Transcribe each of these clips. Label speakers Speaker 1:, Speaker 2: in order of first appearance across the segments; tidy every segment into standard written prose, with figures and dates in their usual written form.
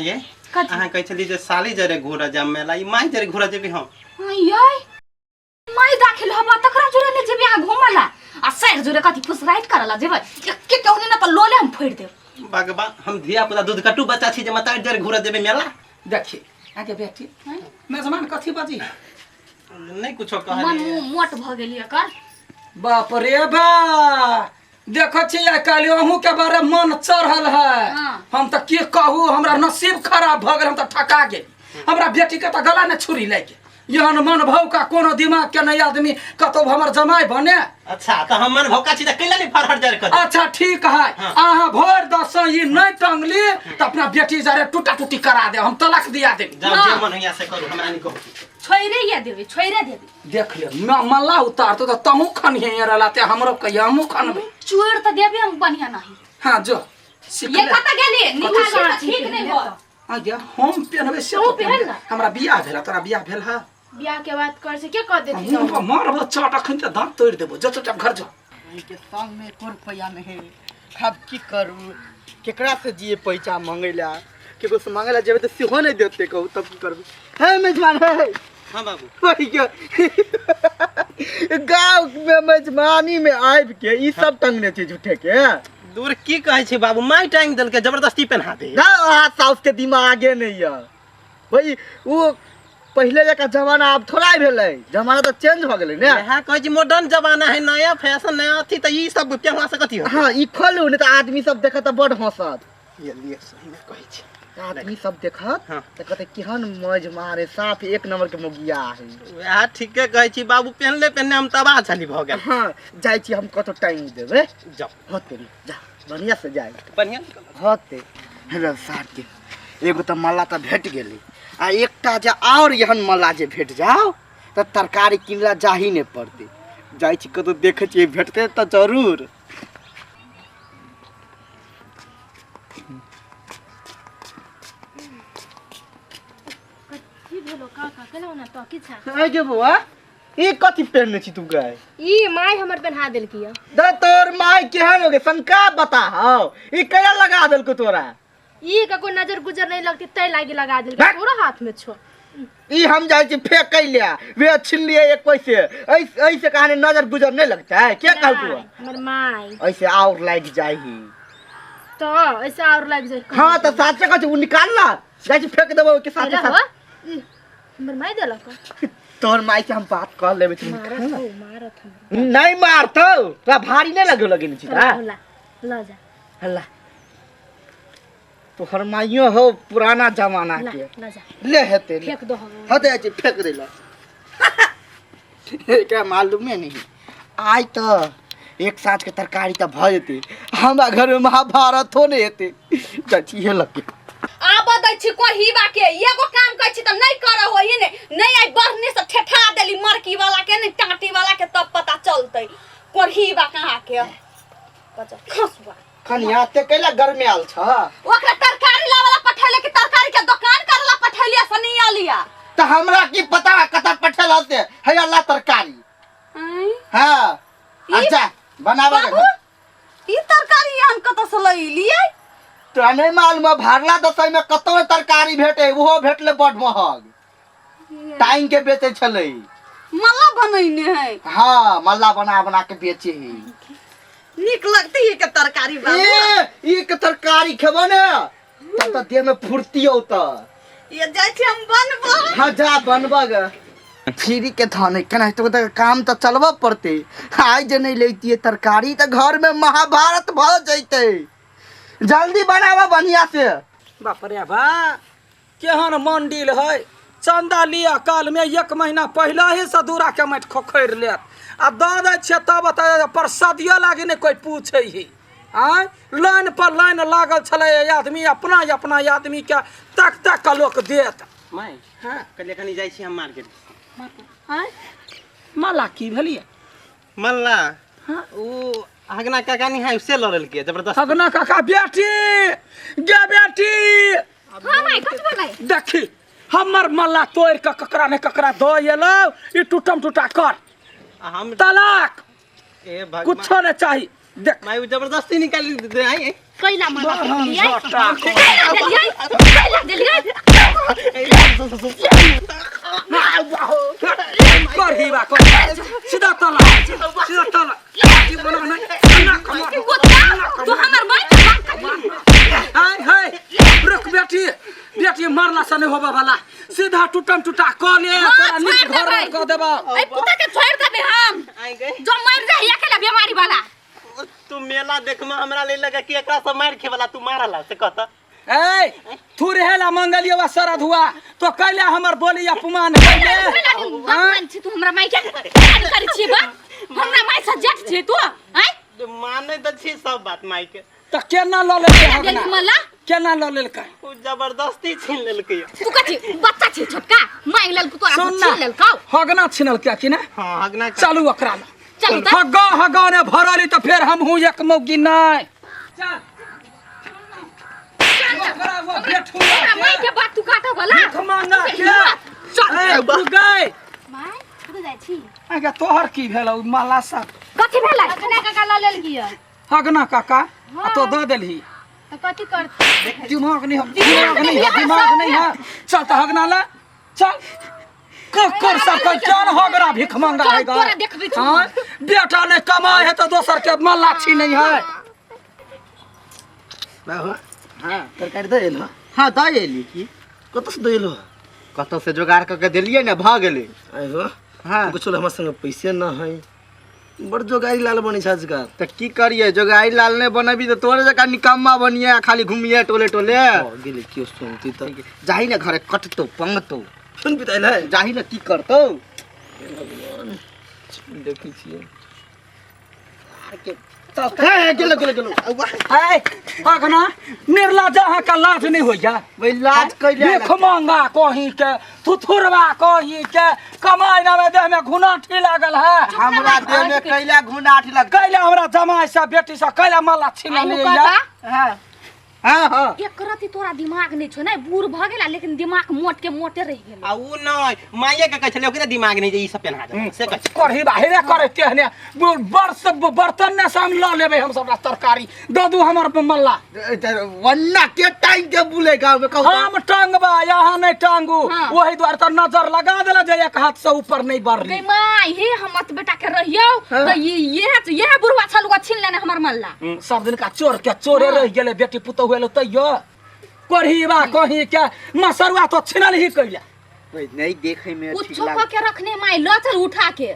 Speaker 1: ये अहाँ कहै छली जे साली जरे घोड़ा जाम मेला ई माई जरे घोड़ा जेबी हम
Speaker 2: यय माई दाखिल हबा तकरा जुरे ने जेबी आ घुमला आ सर जुरे कथि फुस राइट करला जेबे एक कहने न त लोले हम फोड़ दे
Speaker 1: बागबा हम धिया पुता दूध कटू बच्चा छी जे मता जरे घोड़ा जेबे मेला
Speaker 3: देखी आगे बेटी मेजमान कथी बाजी
Speaker 1: नहीं कुछो कहली
Speaker 2: मन मोट भ गेली एकर
Speaker 3: बाप रे बा देखो छी आ काली अहू के बारे मन चढ़ल है हम त की कहू हमरा नसीब खराब भ गेल हम त ठका गेल हमरा बेटी के त गला ने छुरी लाग गेल यहन मन भाव का कोनो दिमाग के नहीं आदमी कतो हमर जमाई बने।
Speaker 1: अच्छा त हम मन भौका छी त कैला नहीं फरहट जरे कर
Speaker 3: अच्छा ठीक है आहा भोर दस ई नहीं टंगली त अपना बेटी जरे टूटा टूटी करा दे हम तलाक दिया दे
Speaker 1: जाओ जे मन हिया से करू हमरा नहीं कहू
Speaker 2: छोइरे या देबे छोइरे देबे
Speaker 3: देख ले मल्ला उतार तो तहू खन हे रहला ते हमरो कहिया हमहू खनबे
Speaker 2: चोर त देबे हम बढ़िया नहीं
Speaker 3: हां जो
Speaker 2: ये कत गेली निकाल ठीक नहीं हो
Speaker 3: आ गया हम पेनबे से
Speaker 2: तो पहन
Speaker 3: हमरा बियाह भेला तोरा बियाह भेल है
Speaker 2: बियाह के बात कर से के कह देती
Speaker 3: हम मारबो चाटा खन के दांत तोड़ देबो जो चुपचाप घर जा
Speaker 4: के संग में एको रुपया नहीं अब की करू केकरा से जिए पैसा मांगेला केको से मांगेला जेबे त सिहो नहीं देते कहू तब की करबू हे मेजबान है
Speaker 1: हां बाबू
Speaker 4: वही के गांव में मेजबानी में आइब के ई सब टंगने चीज उठे के
Speaker 1: दूर की कहै छी बाबू माई टांग देल के जबरदस्ती पहना दे
Speaker 4: ना आ साउस के दिमागे नहीं है भाई वो पहले जका जमाना अब थोड़ा भेलै जमाना तो चेंज हो गेलै ने
Speaker 1: यहां कहै छी मॉडर्न जमाना है नया फैशन नया थी त ई सब पहनला से कथि हो
Speaker 4: हां ई खोलू ने त आदमी सब देखत त बड़ हंसत
Speaker 1: ये लिए सही में कहै छी
Speaker 4: आदमी सब देखत त कहते केहन मौज मारे साफ एक नंबर के मुगिया है
Speaker 1: वह ठीके कहै छी बाबू पहनले पहनने हम तबाह छली भ गेल
Speaker 4: हां जाय छी हम कतो टाइम देबे
Speaker 1: जाओ
Speaker 4: होते जा बढ़िया से जाय
Speaker 1: बढ़िया
Speaker 4: होते हेलो सार के एगो त मल्ला त भेट गेली आ एकटा जे और यहन मल्ला जे भेट जाओ त तरकारी किनला जाही ने पड़ते जाय छी कतो देखे छी भेटते त जरूर
Speaker 2: भेलो काका केना ना तो किछा
Speaker 4: आ गे बुआ ई कथि पहनने छी तू गाय
Speaker 2: ई माई हमर पहना देल किया
Speaker 4: द तोर माई केहन हो गे शंका बता हो ई कया लगा देल को तोरा
Speaker 2: ई का कोई नजर गुजर नहीं लगती तय लागी लगा देल के पूरा हाथ में छो
Speaker 4: ई हम जाय छी फेंक लिया वे छीन लिए एक पैसे ऐसे कहानी नजर गुजर नहीं लगता है क्या कहू तू
Speaker 2: हमर माई
Speaker 4: ऐसे और लाग जाही
Speaker 2: तो ऐसे और लग जाए
Speaker 4: हां त साथ से कछु निकाल ला जाय छी फेंक देबो के साथ
Speaker 2: हमर माई देलक
Speaker 4: तोर माई से हम बात कर लेबे तुम
Speaker 2: मारत
Speaker 4: नहीं मारतो तोरा भारी नहीं लगो लगेनी छी ता
Speaker 2: ला ला जा
Speaker 4: हल्ला तो हर माइयो हो पुराना जमाना के
Speaker 2: ला जा
Speaker 4: ले हेते
Speaker 2: फेंक दो
Speaker 4: हते जी फेंक देला क्या मालूम है नहीं आज तो एक साथ के तरकारी त भ जेते हमरा घर में महाभारत हो नहीं हेते चाची हे लगे
Speaker 2: आ बदै छी कोहिबा के एगो काम कहै छी त नहीं कर हो ये नहीं आई बढ़ने से ठेठा देली मरकी वाला के नहीं टाटी वाला के तब पता चलतै कोहिबा कहां के बचा खसवा
Speaker 4: कनिया ते कैला घर में आल छ
Speaker 2: ओकरा तरकारी लावाला पठैले के तरकारी के दुकान करला पठैलिया सनिया लिया
Speaker 4: त हमरा की पता कता पठल होते है अल्लाह तरकारी हां अच्छा बनावा
Speaker 2: ई तरकारी हम कत से लई लिए
Speaker 4: तो नहीं मालूम भारला दसई में कतो तरकारी भेटे वो भेटले बड महग टाइम के बेचे छले
Speaker 2: मल्ला बनैने है
Speaker 4: हां मल्ला बना बना के बेचे है
Speaker 2: निक लगती है के तरकारी बाबू
Speaker 4: ई के तरकारी खेबो ने तब त देह में फुर्ती होता
Speaker 2: ये जाय छी हम बनबो
Speaker 4: हां जा बनबा ग फ्री के थाने केना तो काम त चलबा पड़ते आज जे नहीं लेती तरकारी त घर में महाभारत भ जइते जल्दी बनावा बढ़िया से
Speaker 3: बाप रे बा केहन मंडिल है चंदा लिया काल में 1 महीना पहले ही से दूरा के मट खोखैर लेत आ द दे छ तब त प्रसादिया लागे ने कोई पूछे ही आ लाइन पर लाइन लागल छले आदमी अपना आदमी के तक तक का लोक देत
Speaker 1: माई
Speaker 3: हां
Speaker 1: कले कनी जाय छी हम मार्केट
Speaker 3: हां माला की भेलिए
Speaker 1: मल्ला
Speaker 3: हां
Speaker 1: ओ हगना काका नहीं है उससे लड़ल के जबरदस्त
Speaker 3: हगना काका बेटी गे बेटी
Speaker 2: हां माई कछ बोलै
Speaker 3: देखी हमर मल्ला तोड़ के ककरा ने ककरा द एलो ई टूटम टूटा कर
Speaker 1: हम
Speaker 3: तलाक
Speaker 1: ए भगवान
Speaker 3: कुछ न चाहिए देख
Speaker 1: मैं वो जबरदस्ती निकाल दे आई
Speaker 2: कैला मना दिलियै
Speaker 3: झोटा
Speaker 2: कैला दिलियै
Speaker 3: कर ही बा कर सीधा तला की बना नहीं ना कमा
Speaker 2: कुत्ता तू हमर माई
Speaker 3: हाय हाय रुक बेटी मारला से नहीं होबा वाला सीधा टूटम टूटा क ले तोरा निक घर में क देबा
Speaker 2: ए कुत्ता के छोड़ देबे हम
Speaker 1: आई गए
Speaker 2: जो मर जाए अकेला बीमारी वाला
Speaker 1: तू मेला देख में हमरा ले लगा कि एकरा से मार खेवला तू मारला से कहता
Speaker 3: ए तू रहेला मंगलिया सरद हुआ तो कैला हमर बोली अपमान कैले
Speaker 2: भगवान छी तू हमरा माई के करै छी बा हमरा माई से जट छी तू हैं
Speaker 1: माने त छी सब बात माई के
Speaker 3: त केना ल ले हगना
Speaker 2: मला
Speaker 3: केना ल लेल का
Speaker 1: वो जबरदस्ती छीन लेलकै
Speaker 2: तू कथी बच्चा छी छोटका माई लेल तोरा छीन लेल का
Speaker 3: हगना छिनल क्या कि ना
Speaker 1: हां हगना
Speaker 3: चलू ओकरा
Speaker 2: चल
Speaker 3: हगा ने भरली तो फिर हम हूं एक मौगी नहीं चल ओकरा वो बेठुआ
Speaker 2: हमरा माई के बात तू काटा भला
Speaker 3: खमाना के
Speaker 2: चल
Speaker 3: ए तू गई
Speaker 2: माई तू जाय छी
Speaker 3: आगे तोहर की भेलौ माला सब
Speaker 2: कथी भेलै अखने काका ल लेल गिय
Speaker 3: हगना काका आ तो द देलही
Speaker 2: तो कथी करत
Speaker 3: दिमाग नहीं है चल तो हगना ला चल कर सब चल हगरा भिख मंगा है गा
Speaker 2: तोरा देखबी तू
Speaker 3: हां बेटा ने कमाए है तो दोसर के मल्ला छी नहीं है
Speaker 4: बाबू
Speaker 1: हां तरकारी दे एलो
Speaker 4: हाँ द एली की
Speaker 1: कत से दे एलो
Speaker 4: कतौ से जोगाड़ करके दिलिए ना भ गेलै
Speaker 1: आइहो
Speaker 4: हाँ
Speaker 1: कुछ हमर संग पैसे न है बड़ जोगारी लाल बनी छाज का
Speaker 4: तो की करिए जोगाई लाल ने बनबी तो तोरे जका निकम्मा बनिए खाली घूमिए टोले टोले
Speaker 1: गेले क्यों सुनती तो
Speaker 4: जाही ना घरे कटतो पंगतो
Speaker 1: सुन बिताइल है
Speaker 4: जाही ना की करतो
Speaker 1: देखी छिए
Speaker 4: गेलो
Speaker 3: है हगना निर्लजा है का लाज नहीं हो जा
Speaker 4: भाई लाज कैले
Speaker 3: भिख मंगा कहीं के थुथुरवा कहीं के कमाई ना में देह में घुनाठी लागल है
Speaker 4: हमरा देह में कैला घुनाठ लग
Speaker 3: कैला हमरा जमाई से बेटी से कैला मल्ला छीन ले या
Speaker 4: हां हां हां
Speaker 2: एक रति तोरा दिमाग नहीं छौ ना बूढ़ भ गेला लेकिन दिमाग मोट के मोटे रह गेल
Speaker 1: आ उ नै माये के कहै छले ओकरा दिमाग नै जे ई सब पहना दे से कहै
Speaker 3: करही बाहरे करे तेहने बर्स बर्तन ने साम ल लेबे हम सब तरकारी ददू हमर मल्ला
Speaker 4: वन्ना के टाइम के बुले गांव में कहू
Speaker 3: हम टांगबा यहाँ नहीं टांगू
Speaker 2: हाँ।
Speaker 3: वही द्वार तो नजर लगा देला जे एक हाथ से ऊपर नहीं बढ़
Speaker 2: गई माई हे हमत बेटा के रहियो तो ये बुढ़वा छलुआ छीन लेने हमर मल्ला
Speaker 3: सब दिन का चोर के चोरे रह गेले बेटी पुतो हुए तैयो करही बा कहीं के मसरुआ तो छिनल ही कैला
Speaker 4: नहीं देखे में
Speaker 2: उ
Speaker 4: ठीक
Speaker 2: छोक
Speaker 4: लाग
Speaker 2: के रखने माई लचर उठा के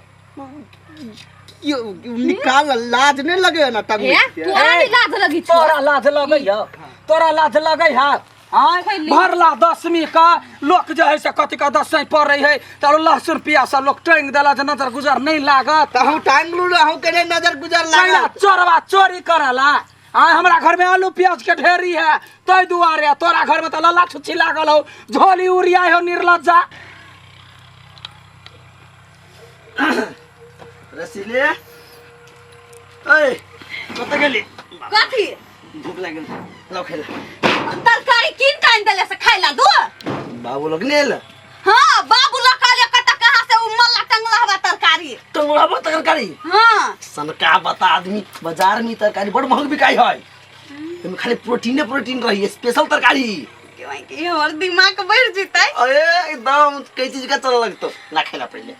Speaker 4: निकाल लाज नहीं लगे ना तब
Speaker 2: हे तोरा नहीं लाज लगी छो
Speaker 3: तोरा लाज लगे है तोरा लाज लगे है हां भरला 10वीं का लोग जो है से कथि का 10 पड़ रही है तो लहसुन प्याज से लोग टांग देला जे नजर गुजर नहीं लागत
Speaker 4: तो हम टांग लू हम करे नजर गुजर
Speaker 3: कैला
Speaker 4: लागा
Speaker 3: चोरवा चोरी करला हां हमरा घर में आलू प्याज के ढेरी है तै दुआरे तोरा घर में तो लल्ला छुच्छी लागल हो झोली उड़िया हो निर्लज्जा
Speaker 1: रसीले ए कत गेली
Speaker 2: कथी
Speaker 1: भूख लागल लो खेला
Speaker 2: तरकारी किन कान देले से खाइला दो
Speaker 1: बाबू लोग लेल
Speaker 2: हां बाबू लकाले कत कहां से उ मल्ला टंगला हवा तरकारी
Speaker 1: तो बाबू तरकारी
Speaker 2: हां
Speaker 1: सनका बता आदमी बाजार में तरकारी बड़ महंग बिकाई है एमे खाली प्रोटीन रही स्पेशल तरकारी
Speaker 2: कि हमर दिमाग बढ़ जतै
Speaker 1: अरे एकदम कई चीज का चल लगतो ना खेला पहले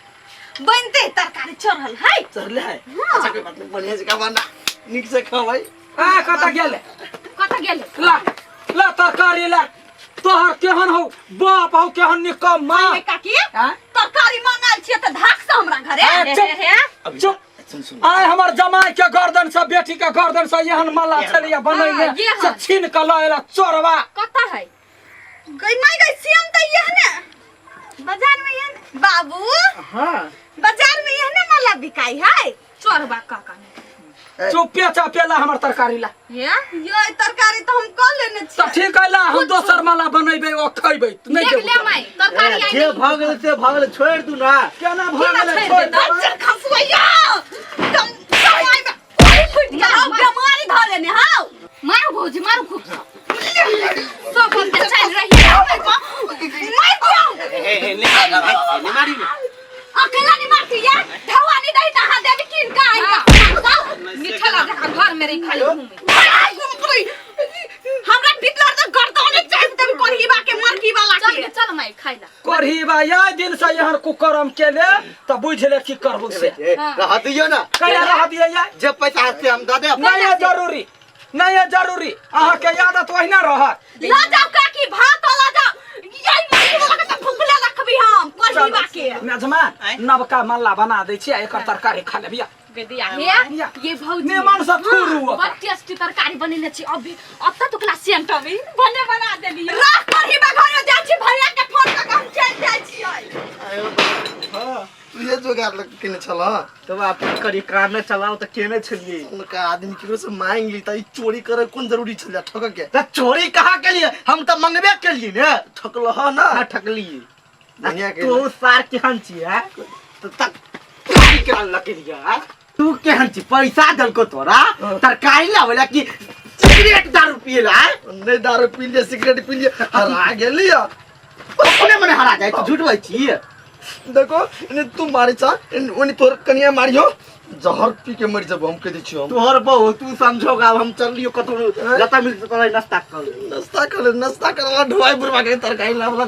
Speaker 2: बनते तरकारी चढ़ल है
Speaker 1: चल है अच्छा कोई बात नहीं बढ़िया से का बना निक से खा भाई
Speaker 3: आ कत गेले
Speaker 2: कत गेल
Speaker 3: ला तरकारी ला तोहर केहन हो बाप हो केहन निकम्मा
Speaker 2: माय काकी तरकारी मंगाल छिए त धाक से हमरा घरे
Speaker 3: चुप चुप आय हमर जमाई के गर्दन से बेटी के गर्दन से यहन मल्ला छलिया बनैले से छीन के लएला चोरवा
Speaker 2: कत है गई माय गई सीएम त यहने बाजार में यहने बाबू
Speaker 1: हां
Speaker 2: बाजार में यहने मल्ला बिकाई है चोरवा काका ने
Speaker 3: चुपे चापेला हमर तरकारी ला
Speaker 2: ये तरकारी तो हम कर लेने छी
Speaker 3: त ठीक है ला हम दोसर मल्ला बनैबे ओ खइबै नहीं
Speaker 2: देख ले माय तरकारी आई
Speaker 1: जे भागल से भागल छोड़ दू ना
Speaker 3: केना भगले छोड़
Speaker 2: अच्छा खसुइया तुम समय में कोई फुट गया हो बीमारी ध लेने हां मारो भौजी मारो खूब सब हम के चल रही है मैं क्यों
Speaker 1: ले मारी
Speaker 2: अकेला नहीं मारती यार धवा नहीं दई ता हां देवी किन का आएगा मीठा लगा घर में रही खाली घूमे हमरा टिकलर त गर्दने चाहिए तब करही बा के मरकी वाला के चल मैं खाइला
Speaker 3: करही बा या दिन से यहाँ कुकरम केले त बुझ ले की करबो से
Speaker 4: रह दियो ना
Speaker 3: कया रह दिए या
Speaker 4: जब पैसा हाथ से हम दे दे
Speaker 3: नहीं है जरूरी नहीं है जरूरी अहाँ के आदत वहिना रहत
Speaker 2: ला जाओ काकी भात ला जाओ यही मरकी वाला के फुकले रखबी हम करही बा के
Speaker 3: मेजमान नवका मल्ला बना दै छी एकर तरकारी खा लेबिया
Speaker 2: बेदिया हे ये भौजी
Speaker 3: मेहमान सब थुरू
Speaker 2: बहुत टेस्टी तरकारी बनेले छी अभी अब त तू क्लास सेंट अभी बना देली राख करही बा घर जा छी भैया के फोन क हम चल जाय छी
Speaker 1: हां ये जोगार लग केने छल
Speaker 4: तब आप करी काम में चलाओ तो केने छलिए
Speaker 1: उनका आदमी केकरो से मांग ली त चोरी करे कोन जरूरी छल ठक के
Speaker 4: त चोरी कहाँ के लिए हम तो मंगबे के लिए ने
Speaker 1: ठकल ह ना
Speaker 4: ठकलिए
Speaker 1: दुनिया के
Speaker 4: तू सार केहन छी है तो तक चोरी के लके लिया तू केहन छी पैसा दलको तोरा तरकारी लावेला कि सिगरेट दारू पिएला
Speaker 1: नहीं दारू पी लिए सिगरेट पी लिए हरा गेली
Speaker 4: अपने मने हरा जाए तो झूठ बोलै छी
Speaker 1: देखो इने तू मारी चा ओनी तोर कनिया मारियो जहर पी के मर जब हम कह दै छी हम
Speaker 4: तोहर बहु तू समझोगा हम चल लियो कतो लता मिल तो नाश्ता कर
Speaker 1: नाश्ता कर ढोई बुरवा के तरकारी लावला